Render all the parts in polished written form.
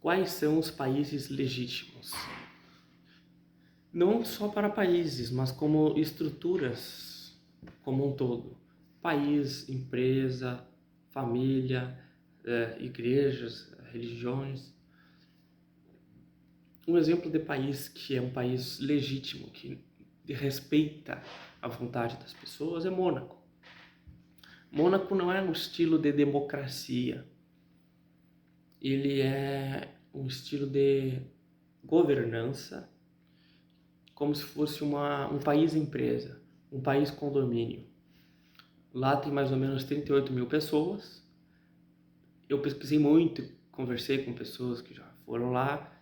Quais são os países legítimos? Não só para países, mas como estruturas como um todo. País, empresa, família, igrejas, religiões. Um exemplo de país que é um país legítimo, que respeita a vontade das pessoas, é Mônaco. Mônaco não é um estilo de democracia, ele é um estilo de governança, como se fosse um país-empresa, um país-condomínio. Lá tem mais ou menos 38 mil pessoas. Eu pesquisei muito, conversei com pessoas que já foram lá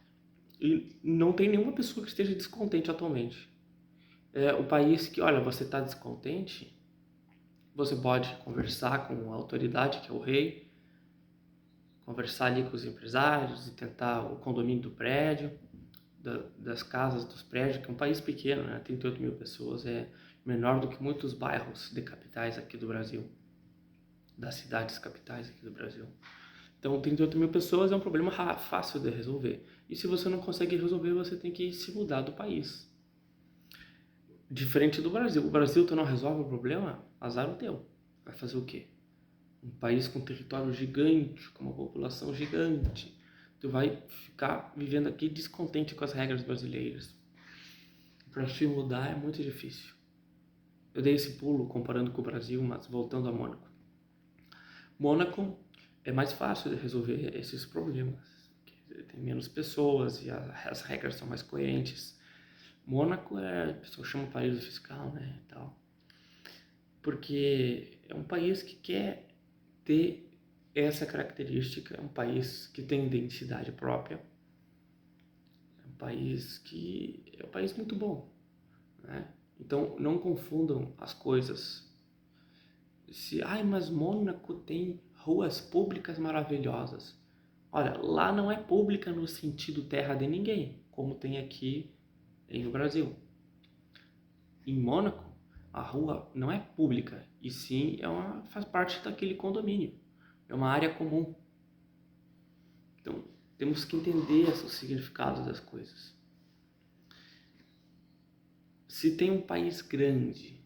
e não tem nenhuma pessoa que esteja descontente atualmente. É o país que, olha, você está descontente, você pode conversar com a autoridade, que é o rei, conversar ali com os empresários e tentar o condomínio do prédio, das casas, dos prédios, que é um país pequeno, né? 38 mil pessoas, é menor do que muitos bairros de capitais aqui do Brasil, das cidades capitais aqui do Brasil. Então, 38 mil pessoas é um problema fácil de resolver. E se você não consegue resolver, você tem que se mudar do país. Diferente do Brasil. O Brasil, tu não resolve o problema, azar o teu. Vai fazer o quê? Um país com um território gigante, com uma população gigante. Tu vai ficar vivendo aqui descontente com as regras brasileiras. Para se mudar é muito difícil. Eu dei esse pulo comparando com o Brasil, mas voltando a Mônaco. Mônaco é mais fácil de resolver esses problemas. Tem menos pessoas e as regras são mais coerentes. Mônaco a pessoa chama paraíso fiscal, né, e tal. Porque é um país que quer ter essa característica, é um país que tem identidade própria, é um país muito bom, né? Então não confundam as coisas. Mas Mônaco tem ruas públicas maravilhosas. Olha, lá não é pública no sentido terra de ninguém, como tem aqui no Brasil. Em Mônaco, a rua não é pública, e sim faz parte daquele condomínio. É uma área comum. Então, temos que entender o significado das coisas. Se tem um país grande,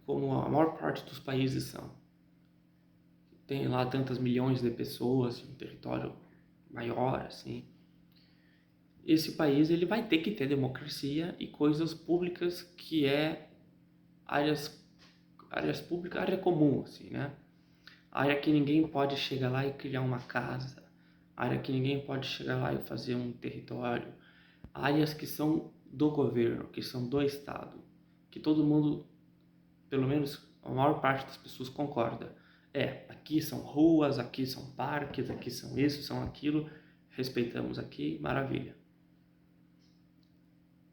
como a maior parte dos países são, tem lá tantas milhões de pessoas, um território maior, assim, esse país ele vai ter que ter democracia e coisas públicas que é áreas públicas, área comum, assim, né? Área que ninguém pode chegar lá e criar uma casa, área que ninguém pode chegar lá e fazer um território, áreas que são do governo, que são do Estado, que todo mundo, pelo menos a maior parte das pessoas concorda. Aqui são ruas, aqui são parques, aqui são isso, são aquilo, respeitamos aqui, maravilha.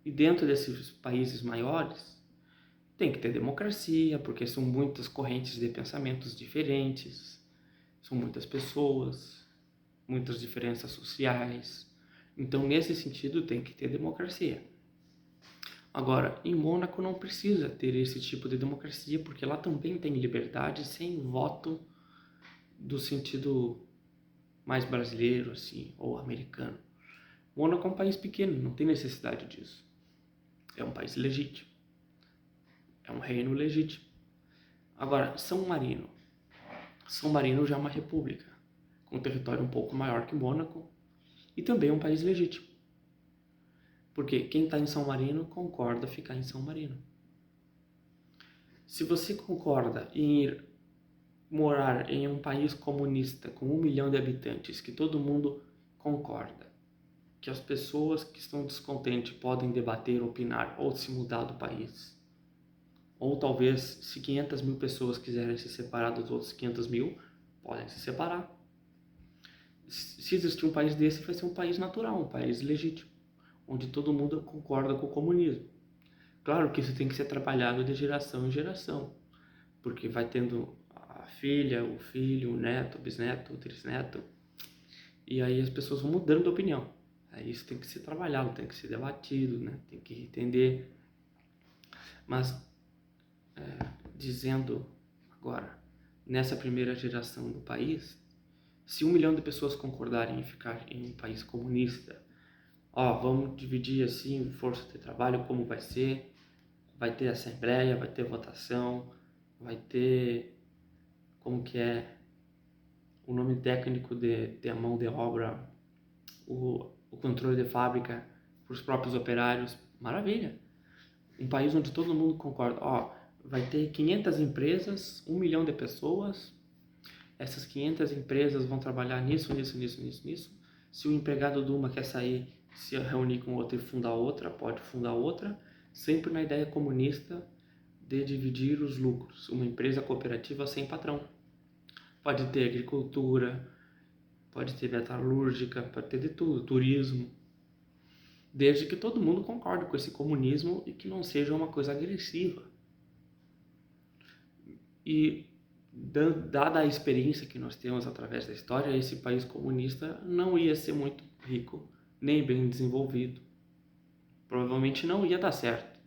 E dentro desses países maiores, tem que ter democracia, porque são muitas correntes de pensamentos diferentes, são muitas pessoas, muitas diferenças sociais. Então, nesse sentido, tem que ter democracia. Agora, em Mônaco não precisa ter esse tipo de democracia, porque lá também tem liberdade sem voto do sentido mais brasileiro, assim, ou americano. Mônaco é um país pequeno, não tem necessidade disso. É um país legítimo. É um reino legítimo. Agora, São Marino. São Marino já é uma república, com um território um pouco maior que Mônaco, e também é um país legítimo. Porque quem está em São Marino concorda ficar em São Marino. Se você concorda em ir morar em um país comunista com 1 milhão de habitantes, que todo mundo concorda, que as pessoas que estão descontentes podem debater, opinar ou se mudar do país, ou talvez se 500 mil pessoas quiserem se separar dos outros 500 mil, podem se separar. Se existir um país desse, vai ser um país natural, um país legítimo, onde todo mundo concorda com o comunismo. Claro que isso tem que ser trabalhado de geração em geração, porque vai tendo a filha, o filho, o neto, o bisneto, o trisneto, e aí as pessoas vão mudando de opinião. Aí isso tem que ser trabalhado, tem que ser debatido, né? Tem que entender. Mas, dizendo agora, nessa primeira geração do país, Se 1 milhão de pessoas concordarem em ficar em um país comunista, vamos dividir assim, força de trabalho, como vai ser, vai ter assembleia, vai ter votação, vai ter, como que é, o nome técnico de a mão de obra, o controle de fábrica para os próprios operários, maravilha. Um país onde todo mundo concorda, vai ter 500 empresas, 1 milhão de pessoas, essas 500 empresas vão trabalhar nisso. Se o empregado de uma quer sair, se reunir com outra e fundar outra, pode fundar outra, sempre na ideia comunista de dividir os lucros. Uma empresa cooperativa sem patrão. Pode ter agricultura, pode ter metalúrgica, pode ter de tudo, turismo. Desde que todo mundo concorde com esse comunismo e que não seja uma coisa agressiva. E dada a experiência que nós temos através da história, esse país comunista não ia ser muito rico, nem bem desenvolvido. Provavelmente não ia dar certo.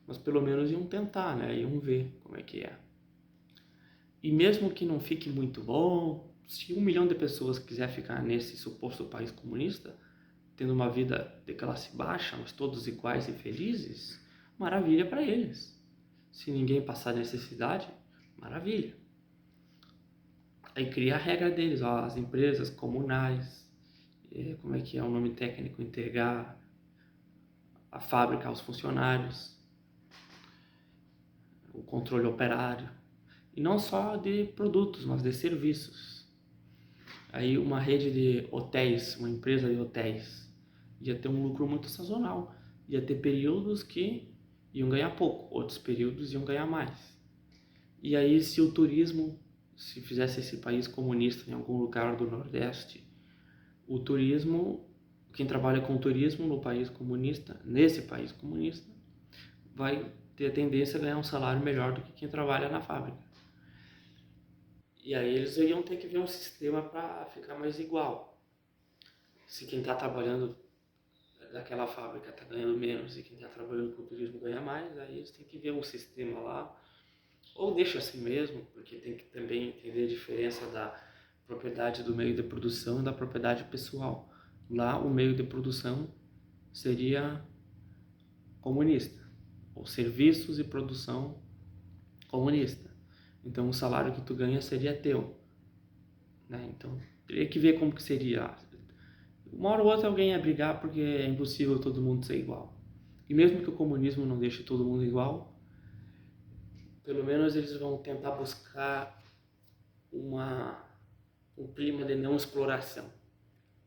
Mas pelo menos iam tentar, né? Iam ver como é que é. E mesmo que não fique muito bom, se 1 milhão de pessoas quiser ficar nesse suposto país comunista, tendo uma vida de classe baixa, mas todos iguais e felizes, maravilha para eles. Se ninguém passar necessidade, maravilha. Aí cria a regra deles, as empresas comunais, como é que é o nome técnico, entregar a fábrica aos funcionários, o controle operário. E não só de produtos, mas de serviços. Aí uma rede de hotéis, uma empresa de hotéis, ia ter um lucro muito sazonal. Ia ter períodos que iam ganhar pouco, outros períodos iam ganhar mais. E aí se o turismo, se fizesse esse país comunista em algum lugar do Nordeste, o turismo, quem trabalha com turismo no país comunista, nesse país comunista, vai ter a tendência a ganhar um salário melhor do que quem trabalha na fábrica. E aí eles iam ter que ver um sistema para ficar mais igual. Se quem está trabalhando naquela fábrica está ganhando menos e quem está trabalhando com o turismo ganha mais, aí eles têm que ver um sistema lá. Ou deixa assim mesmo, porque tem que também entender a diferença da propriedade do meio de produção e da propriedade pessoal. Lá o meio de produção seria comunista, ou serviços e produção comunista. Então o salário que tu ganha seria teu, né? Então teria que ver como que seria. Uma hora ou outra alguém ia brigar porque é impossível todo mundo ser igual. E mesmo que o comunismo não deixe todo mundo igual, pelo menos eles vão tentar buscar um clima de não exploração.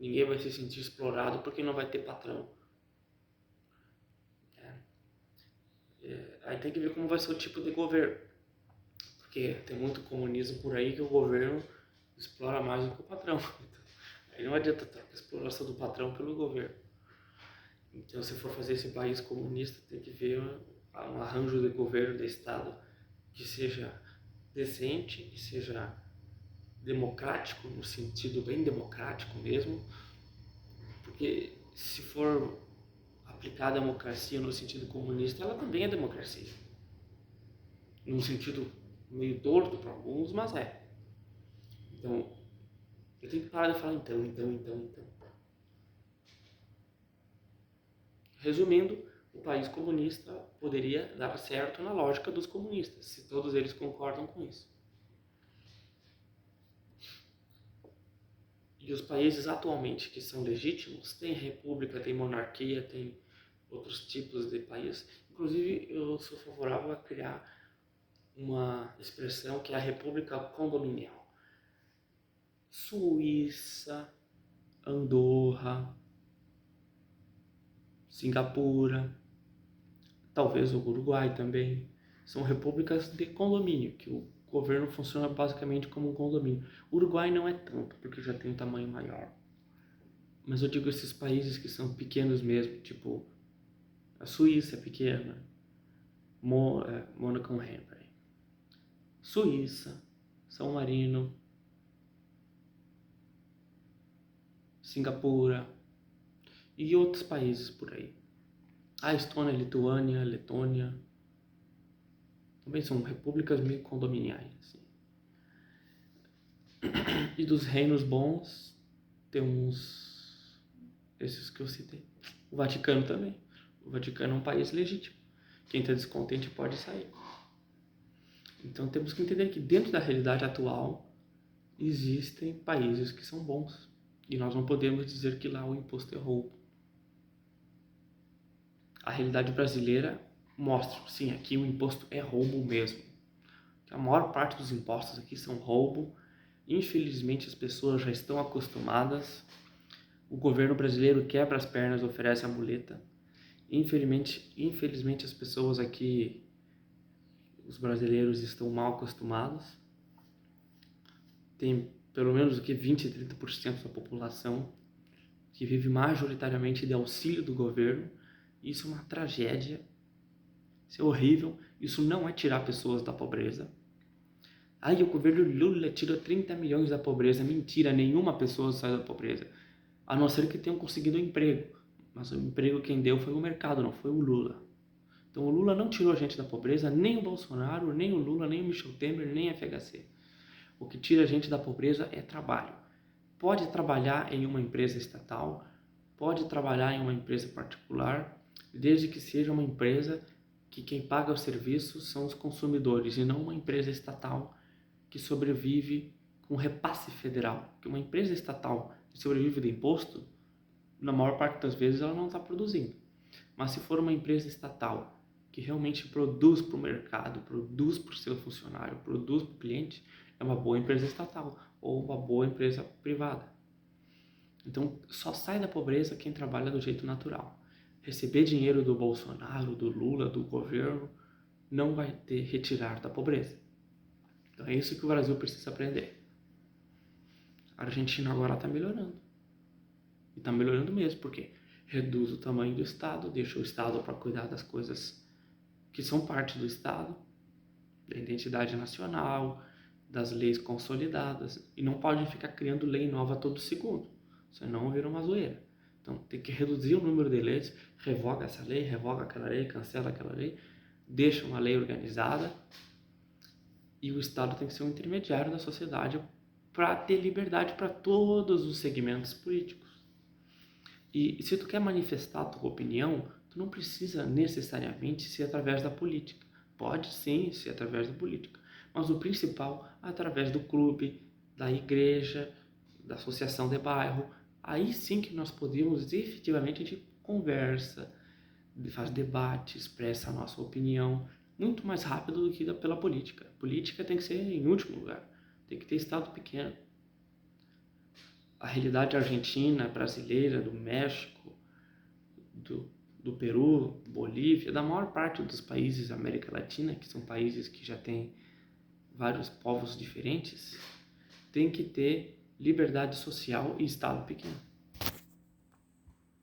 Ninguém vai se sentir explorado porque não vai ter patrão. Aí tem que ver como vai ser o tipo de governo. Porque tem muito comunismo por aí que o governo explora mais do que o patrão. Aí não adianta trocar a exploração do patrão pelo governo. Então, se for fazer esse país comunista, tem que ver um arranjo de governo, de Estado, que seja decente, que seja democrático, no sentido bem democrático mesmo. Porque se for aplicar a democracia no sentido comunista, ela também é democracia. Num sentido meio torto para alguns, mas é. Então, eu tenho que parar de falar então. Resumindo, o país comunista poderia dar certo na lógica dos comunistas, se todos eles concordam com isso. E os países atualmente que são legítimos, tem república, tem monarquia, tem outros tipos de país. Inclusive, eu sou favorável a criar uma expressão que é a república condominial. Suíça, Andorra, Singapura, talvez o Uruguai também, são repúblicas de condomínio, que o governo funciona basicamente como um condomínio. O Uruguai não é tanto, porque já tem um tamanho maior. Mas eu digo esses países que são pequenos mesmo, tipo a Suíça é pequena, Mônaco, Suíça, São Marino, Singapura e outros países por aí. A Estônia, Lituânia, Letônia também são repúblicas meio condominiais. Assim. E dos reinos bons, temos esses que eu citei. O Vaticano também. O Vaticano é um país legítimo. Quem está descontente pode sair. Então temos que entender que dentro da realidade atual existem países que são bons. E nós não podemos dizer que lá o imposto é roubo. A realidade brasileira mostra, sim, aqui o imposto é roubo mesmo. A maior parte dos impostos aqui são roubo. Infelizmente as pessoas já estão acostumadas. O governo brasileiro quebra as pernas, oferece a muleta. Infelizmente as pessoas aqui, os brasileiros, estão mal acostumados. Tem pelo menos 20 a 30% da população que vive majoritariamente de auxílio do governo. Isso é uma tragédia. Isso é horrível. Isso não é tirar pessoas da pobreza. O governo Lula tirou 30 milhões da pobreza. Mentira, nenhuma pessoa saiu da pobreza. A não ser que tenham conseguido um emprego. Mas o emprego quem deu foi o mercado, não foi o Lula. Então o Lula não tirou a gente da pobreza, nem o Bolsonaro, nem o Lula, nem o Michel Temer, nem a FHC. O que tira a gente da pobreza é trabalho. Pode trabalhar em uma empresa estatal, pode trabalhar em uma empresa particular, desde que seja uma empresa que quem paga o serviço são os consumidores e não uma empresa estatal que sobrevive com repasse federal. Porque uma empresa estatal que sobrevive do imposto, na maior parte das vezes ela não está produzindo. Mas se for uma empresa estatal que realmente produz para o mercado, produz para o seu funcionário, produz para o cliente, é uma boa empresa estatal ou uma boa empresa privada. Então, só sai da pobreza quem trabalha do jeito natural. Receber dinheiro do Bolsonaro, do Lula, do governo, não vai te retirar da pobreza. Então, é isso que o Brasil precisa aprender. A Argentina agora está melhorando. E está melhorando mesmo, porque reduz o tamanho do Estado, deixa o Estado para cuidar das coisas que são parte do Estado, da identidade nacional, das leis consolidadas, e não pode ficar criando lei nova todo segundo, senão vira uma zoeira. Então tem que reduzir o número de leis, revoga essa lei, revoga aquela lei, cancela aquela lei, deixa uma lei organizada, e o Estado tem que ser um intermediário da sociedade para ter liberdade para todos os segmentos políticos. E se tu quer manifestar a tua opinião, tu não precisa necessariamente ser através da política. Pode sim ser através da política, mas o principal é através do clube, da igreja, da associação de bairro. Aí sim que nós podemos efetivamente de conversa, faz debate, expressa a nossa opinião, muito mais rápido do que pela política. A política tem que ser em último lugar, tem que ter estado pequeno. A realidade argentina, brasileira, do México, do Peru, Bolívia, da maior parte dos países da América Latina, que são países que já têm vários povos diferentes, tem que ter liberdade social e Estado pequeno.